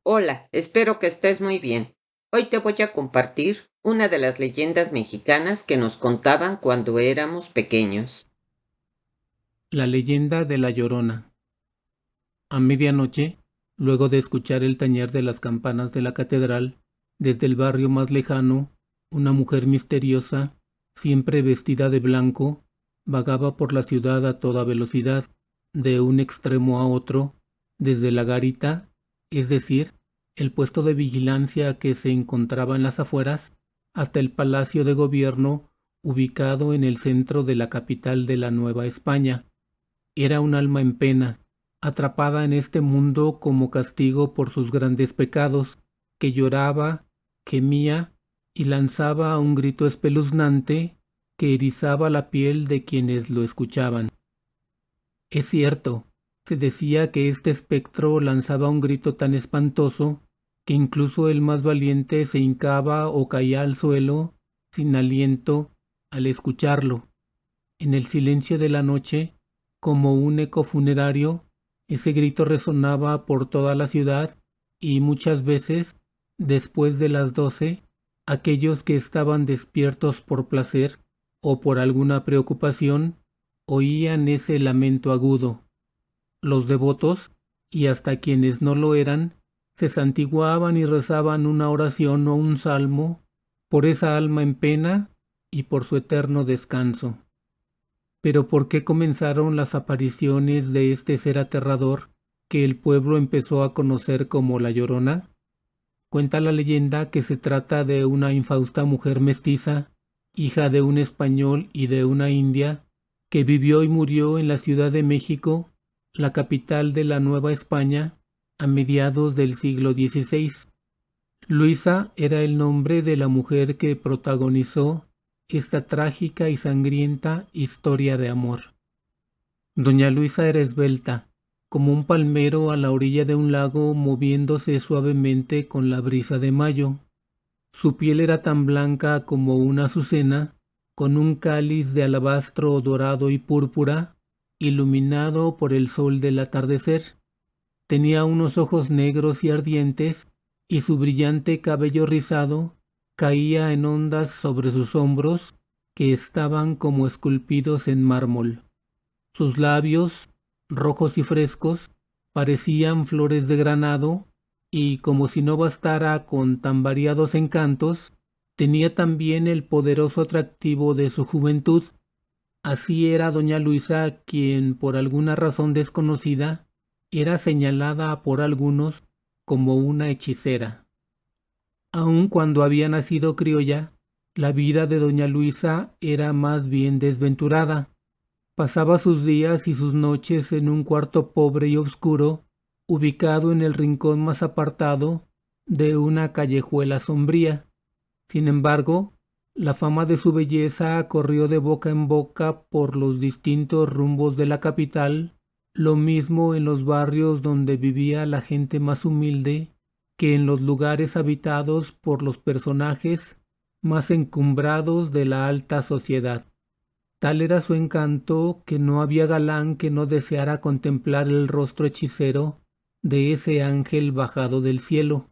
Hola, espero que estés muy bien. Hoy te voy a compartir una de las leyendas mexicanas que nos contaban cuando éramos pequeños. La leyenda de La Llorona. A medianoche, luego de escuchar el tañer de las campanas de la catedral, desde el barrio más lejano, una mujer misteriosa, siempre vestida de blanco, vagaba por la ciudad a toda velocidad, de un extremo a otro, desde la garita, es decir, el puesto de vigilancia que se encontraba en las afueras, hasta el palacio de gobierno ubicado en el centro de la capital de la Nueva España. Era un alma en pena, atrapada en este mundo como castigo por sus grandes pecados, que lloraba, gemía y lanzaba un grito espeluznante que erizaba la piel de quienes lo escuchaban. Es cierto, se decía que este espectro lanzaba un grito tan espantoso que incluso el más valiente se hincaba o caía al suelo, sin aliento, al escucharlo. En el silencio de la noche, como un eco funerario, ese grito resonaba por toda la ciudad y muchas veces, después de las 12, aquellos que estaban despiertos por placer o por alguna preocupación, oían ese lamento agudo. Los devotos, y hasta quienes no lo eran, se santiguaban y rezaban una oración o un salmo por esa alma en pena y por su eterno descanso. Pero ¿por qué comenzaron las apariciones de este ser aterrador que el pueblo empezó a conocer como La Llorona? Cuenta la leyenda que se trata de una infausta mujer mestiza, hija de un español y de una india, que vivió y murió en la Ciudad de México, la capital de la Nueva España, a mediados del siglo XVI. Luisa era el nombre de la mujer que protagonizó esta trágica y sangrienta historia de amor. Doña Luisa era esbelta, como un palmero a la orilla de un lago moviéndose suavemente con la brisa de mayo. Su piel era tan blanca como una azucena, con un cáliz de alabastro dorado y púrpura, iluminado por el sol del atardecer. Tenía unos ojos negros y ardientes, y su brillante cabello rizado caía en ondas sobre sus hombros, que estaban como esculpidos en mármol. Sus labios, rojos y frescos, parecían flores de granado, y como si no bastara con tan variados encantos, tenía también el poderoso atractivo de su juventud. Así era doña Luisa, quien por alguna razón desconocida era señalada por algunos como una hechicera. Aun cuando había nacido criolla, la vida de doña Luisa era más bien desventurada. Pasaba sus días y sus noches en un cuarto pobre y oscuro, ubicado en el rincón más apartado de una callejuela sombría. Sin embargo, la fama de su belleza corrió de boca en boca por los distintos rumbos de la capital, lo mismo en los barrios donde vivía la gente más humilde que en los lugares habitados por los personajes más encumbrados de la alta sociedad. Tal era su encanto que no había galán que no deseara contemplar el rostro hechicero de ese ángel bajado del cielo.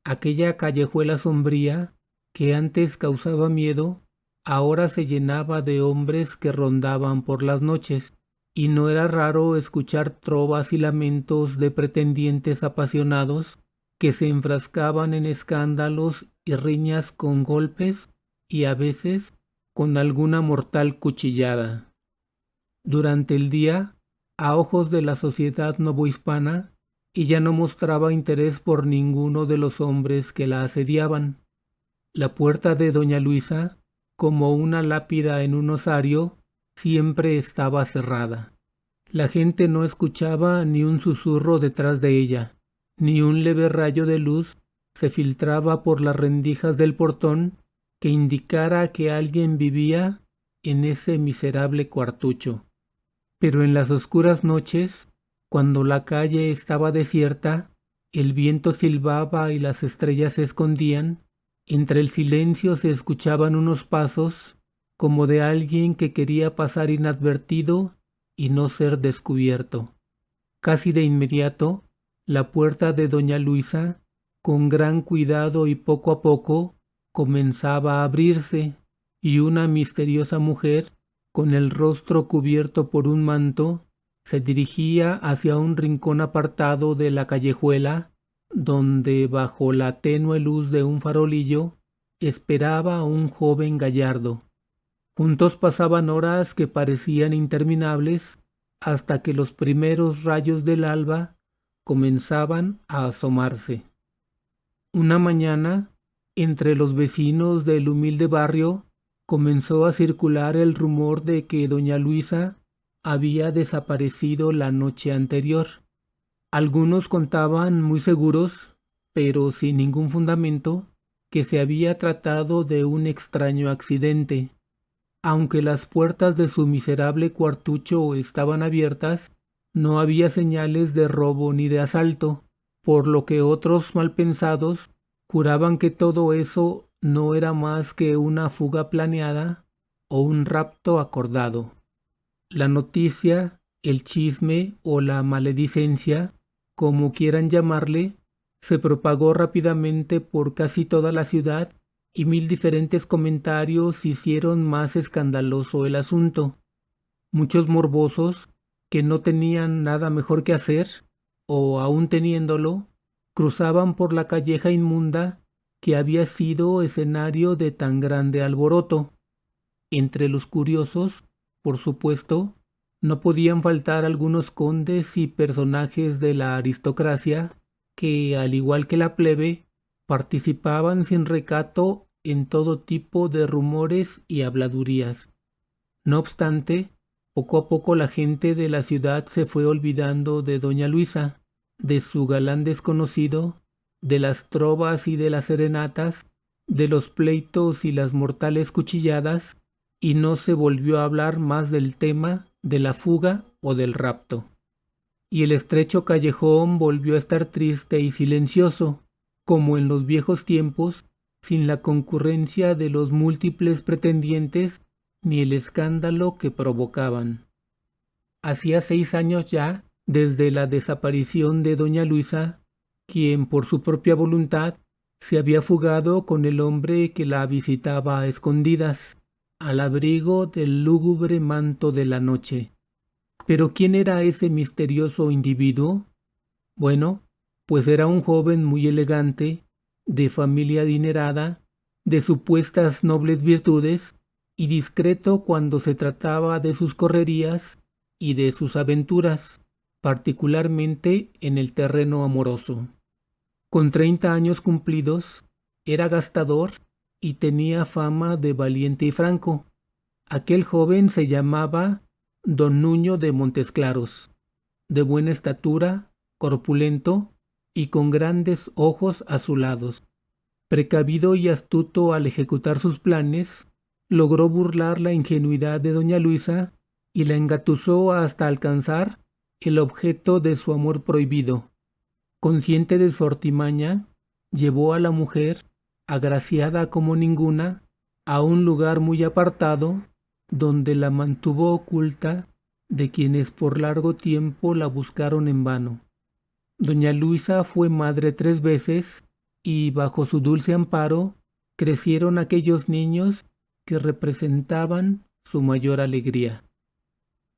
Aquella callejuela sombría, que antes causaba miedo, ahora se llenaba de hombres que rondaban por las noches, y no era raro escuchar trovas y lamentos de pretendientes apasionados que se enfrascaban en escándalos y riñas con golpes y a veces con alguna mortal cuchillada. Durante el día, a ojos de la sociedad novohispana, ella no mostraba interés por ninguno de los hombres que la asediaban. La puerta de doña Luisa, como una lápida en un osario, siempre estaba cerrada. La gente no escuchaba ni un susurro detrás de ella, ni un leve rayo de luz se filtraba por las rendijas del portón que indicara que alguien vivía en ese miserable cuartucho. Pero en las oscuras noches, cuando la calle estaba desierta, el viento silbaba y las estrellas se escondían, entre el silencio se escuchaban unos pasos como de alguien que quería pasar inadvertido y no ser descubierto. Casi de inmediato, la puerta de doña Luisa, con gran cuidado y poco a poco, comenzaba a abrirse, y una misteriosa mujer, con el rostro cubierto por un manto, se dirigía hacia un rincón apartado de la callejuela, donde bajo la tenue luz de un farolillo esperaba a un joven gallardo. Juntos pasaban horas que parecían interminables hasta que los primeros rayos del alba comenzaban a asomarse. Una mañana, entre los vecinos del humilde barrio, comenzó a circular el rumor de que doña Luisa había desaparecido la noche anterior. Algunos contaban muy seguros, pero sin ningún fundamento, que se había tratado de un extraño accidente. Aunque las puertas de su miserable cuartucho estaban abiertas, no había señales de robo ni de asalto, por lo que otros malpensados juraban que todo eso no era más que una fuga planeada o un rapto acordado. La noticia, el chisme o la maledicencia, como quieran llamarle, se propagó rápidamente por casi toda la ciudad y 1000 diferentes comentarios hicieron más escandaloso el asunto. Muchos morbosos, que no tenían nada mejor que hacer, o aún teniéndolo, cruzaban por la calleja inmunda que había sido escenario de tan grande alboroto. Entre los curiosos, por supuesto, no podían faltar algunos condes y personajes de la aristocracia que, al igual que la plebe, participaban sin recato en todo tipo de rumores y habladurías. No obstante, poco a poco la gente de la ciudad se fue olvidando de doña Luisa, de su galán desconocido, de las trovas y de las serenatas, de los pleitos y las mortales cuchilladas, y no se volvió a hablar más del tema de la fuga o del rapto. Y el estrecho callejón volvió a estar triste y silencioso, como en los viejos tiempos, sin la concurrencia de los múltiples pretendientes ni el escándalo que provocaban. Hacía 6 años ya desde la desaparición de doña Luisa, quien por su propia voluntad se había fugado con el hombre que la visitaba a escondidas, al abrigo del lúgubre manto de la noche. ¿Pero quién era ese misterioso individuo? Bueno, pues era un joven muy elegante, de familia adinerada, de supuestas nobles virtudes, y discreto cuando se trataba de sus correrías y de sus aventuras, particularmente en el terreno amoroso. Con 30 años cumplidos, era gastador y tenía fama de valiente y franco. Aquel joven se llamaba Don Nuño de Montesclaros, de buena estatura, corpulento y con grandes ojos azulados. Precavido y astuto al ejecutar sus planes, logró burlar la ingenuidad de doña Luisa y la engatusó hasta alcanzar el objeto de su amor prohibido. Consciente de su artimaña, llevó a la mujer, agraciada como ninguna, a un lugar muy apartado, donde la mantuvo oculta de quienes por largo tiempo la buscaron en vano. Doña Luisa fue madre 3 veces y bajo su dulce amparo crecieron aquellos niños que representaban su mayor alegría.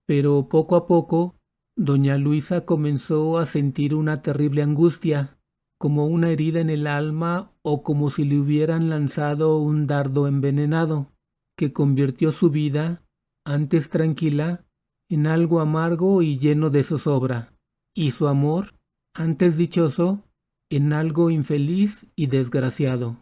Pero poco a poco, doña Luisa comenzó a sentir una terrible angustia, como una herida en el alma o como si le hubieran lanzado un dardo envenenado, que convirtió su vida, antes tranquila, en algo amargo y lleno de zozobra, y su amor, antes dichoso, en algo infeliz y desgraciado.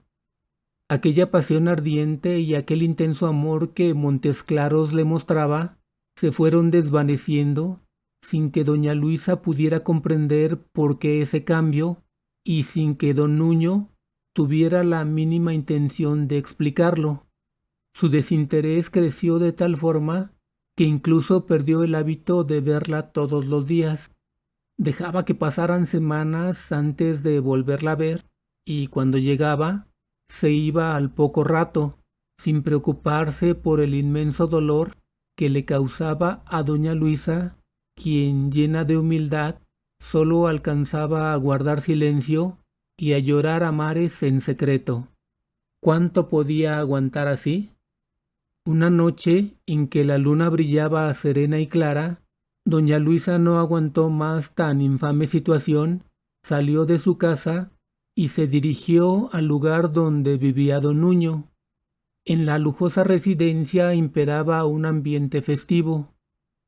Aquella pasión ardiente y aquel intenso amor que Montesclaros le mostraba se fueron desvaneciendo sin que doña Luisa pudiera comprender por qué ese cambio y sin que don Nuño tuviera la mínima intención de explicarlo. Su desinterés creció de tal forma que incluso perdió el hábito de verla todos los días. Dejaba que pasaran semanas antes de volverla a ver y cuando llegaba se iba al poco rato, sin preocuparse por el inmenso dolor que le causaba a doña Luisa, quien, llena de humildad, solo alcanzaba a guardar silencio y a llorar a mares en secreto. ¿Cuánto podía aguantar así? Una noche en que la luna brillaba serena y clara, doña Luisa no aguantó más tan infame situación, salió de su casa y se dirigió al lugar donde vivía don Nuño. En la lujosa residencia imperaba un ambiente festivo.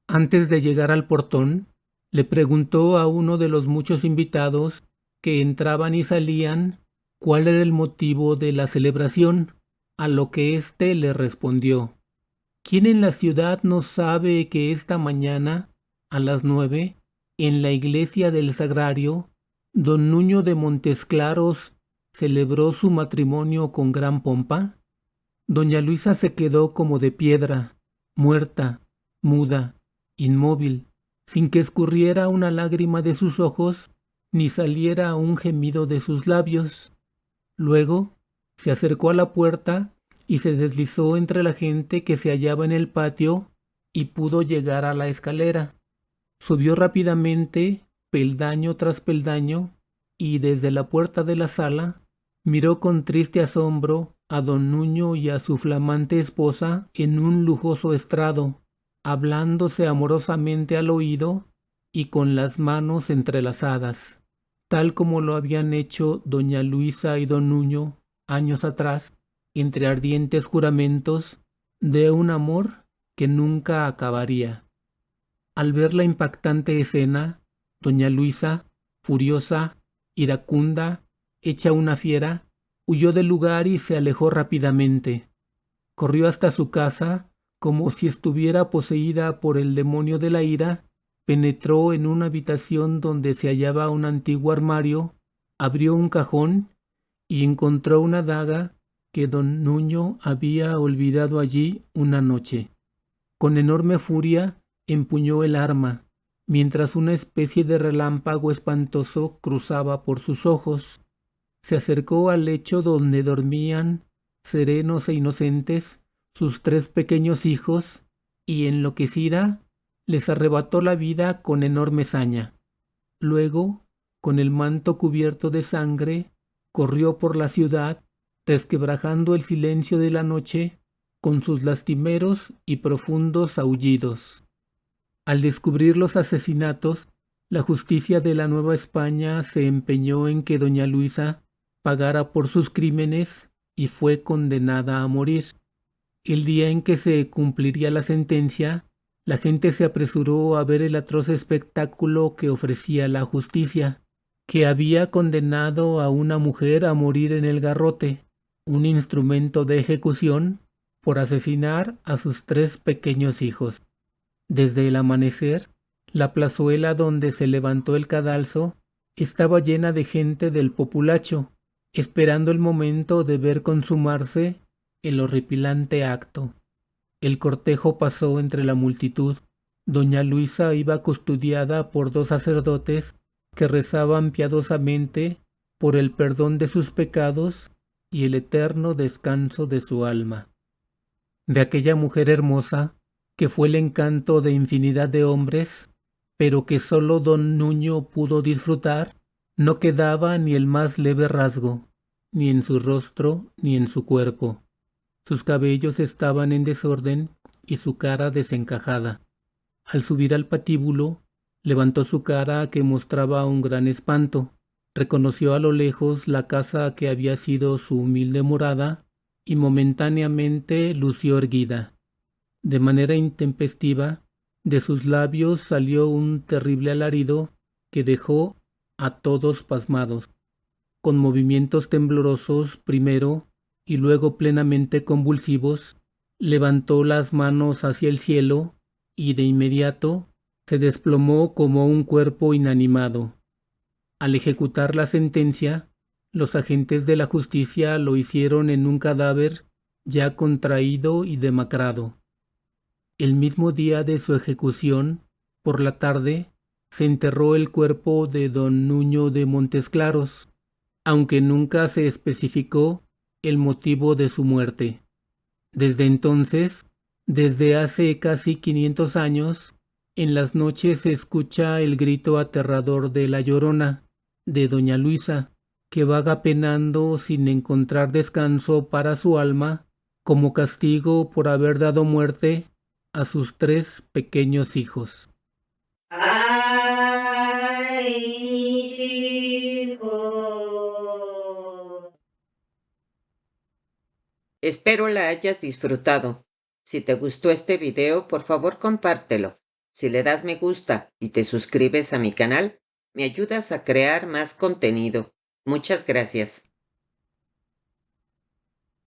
Antes de llegar al portón, le preguntó a uno de los muchos invitados que entraban y salían cuál era el motivo de la celebración, a lo que éste le respondió: ¿Quién en la ciudad no sabe que esta mañana, a las 9, en la iglesia del Sagrario, don Nuño de Montesclaros celebró su matrimonio con gran pompa? Doña Luisa se quedó como de piedra, muerta, muda, inmóvil, sin que escurriera una lágrima de sus ojos, ni saliera un gemido de sus labios. Luego se acercó a la puerta y se deslizó entre la gente que se hallaba en el patio y pudo llegar a la escalera. Subió rápidamente, peldaño tras peldaño, y desde la puerta de la sala miró con triste asombro a don Nuño y a su flamante esposa en un lujoso estrado, hablándose amorosamente al oído y con las manos entrelazadas, tal como lo habían hecho doña Luisa y don Nuño años atrás, entre ardientes juramentos de un amor que nunca acabaría. Al ver la impactante escena, doña Luisa, furiosa, iracunda, hecha una fiera, huyó del lugar y se alejó rápidamente. Corrió hasta su casa, como si estuviera poseída por el demonio de la ira, penetró en una habitación donde se hallaba un antiguo armario, abrió un cajón y encontró una daga que don Nuño había olvidado allí una noche. Con enorme furia empuñó el arma, mientras una especie de relámpago espantoso cruzaba por sus ojos. Se acercó al lecho donde dormían, serenos e inocentes, sus 3 pequeños hijos, y enloquecida, les arrebató la vida con enorme saña. Luego, con el manto cubierto de sangre, corrió por la ciudad, resquebrajando el silencio de la noche con sus lastimeros y profundos aullidos. Al descubrir los asesinatos, la justicia de la Nueva España se empeñó en que doña Luisa pagara por sus crímenes y fue condenada a morir. El día en que se cumpliría la sentencia, la gente se apresuró a ver el atroz espectáculo que ofrecía la justicia, que había condenado a una mujer a morir en el garrote, un instrumento de ejecución, por asesinar a sus 3 pequeños hijos. Desde el amanecer, la plazuela donde se levantó el cadalso estaba llena de gente del populacho, esperando el momento de ver consumarse el horripilante acto. El cortejo pasó entre la multitud. Doña Luisa iba custodiada por 2 sacerdotes que rezaban piadosamente por el perdón de sus pecados y el eterno descanso de su alma. De aquella mujer hermosa, que fue el encanto de infinidad de hombres, pero que solo don Nuño pudo disfrutar, no quedaba ni el más leve rasgo, ni en su rostro ni en su cuerpo. Sus cabellos estaban en desorden y su cara desencajada. Al subir al patíbulo, levantó su cara que mostraba un gran espanto. Reconoció a lo lejos la casa que había sido su humilde morada y momentáneamente lució erguida. De manera intempestiva, de sus labios salió un terrible alarido que dejó a todos pasmados. Con movimientos temblorosos primero y luego plenamente convulsivos, levantó las manos hacia el cielo y de inmediato se desplomó como un cuerpo inanimado. Al ejecutar la sentencia, los agentes de la justicia lo hicieron en un cadáver ya contraído y demacrado. El mismo día de su ejecución, por la tarde, se enterró el cuerpo de don Nuño de Montesclaros, aunque nunca se especificó el motivo de su muerte. Desde entonces, desde hace casi 500 años, En las noches se escucha el grito aterrador de la Llorona, de doña Luisa, que vaga penando sin encontrar descanso para su alma, como castigo por haber dado muerte a sus 3 pequeños hijos. ¡Ay, mis hijos! Espero la hayas disfrutado. Si te gustó este video, por favor compártelo. Si le das me gusta y te suscribes a mi canal, me ayudas a crear más contenido. Muchas gracias.